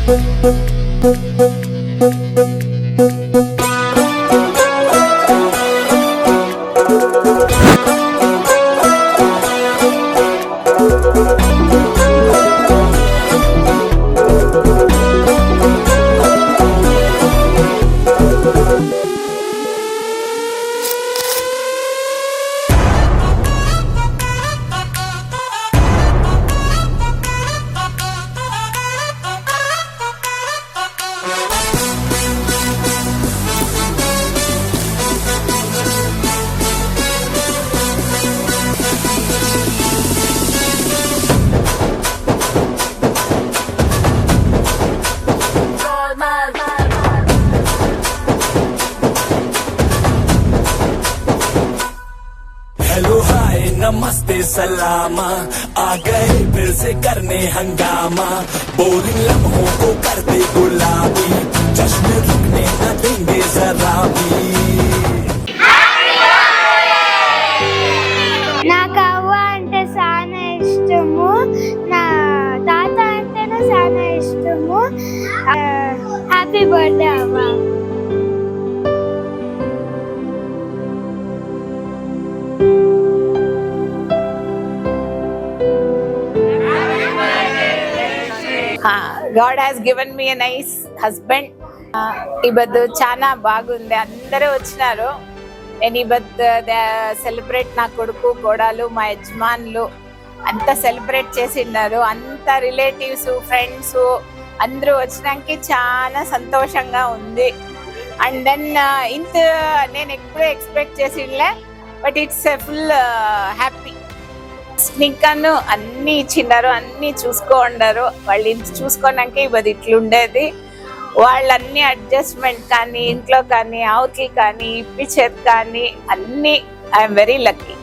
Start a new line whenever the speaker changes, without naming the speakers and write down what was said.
Hello hi नमस्ते सलामा, आ गए फिर से करने हंगामा, बोरिंग लम्हों को कर दे गुलाबी, जश्न रुकने न देंगे जरा भी।
నాకు అవ్వ అంటే చాలా ఇష్టము, నా తాత అంటేనే చాలా ఇష్టము. హ్యాపీ బర్త్డే అవ్వ.
God has given me a nice husband. ఈ బర్త్ చాలా బాగుంది, అందరూ వచ్చినారు. ఈ బర్త్ సెలబ్రేట్ నా కొడుకు కోడలు మా యజమానులు అంతా సెలబ్రేట్ చేసిన్నారు. అంత రిలేటివ్స్ ఫ్రెండ్స్ అందరూ వచ్చినానికి చాలా సంతోషంగా ఉంది. అండ్ దెన్ ఇంత నేను ఎప్పుడూ ఎక్స్పెక్ట్ చేసిలే, బట్ ఇట్స్ ఫుల్ హ్యాపీ. స్నిక్కను అన్ని ఇచ్చినారు, అన్ని చూసుకోండారు. వాళ్ళు ఇంత చూసుకోనాక ఇవ్వదు ఇట్లుండేది. వాళ్ళన్ని అడ్జస్ట్మెంట్ కానీ ఇంట్లో కానీ అవతలు కానీ ఇప్పించేది కానీ అన్ని ఐఎమ్ వెరీ లక్కీ.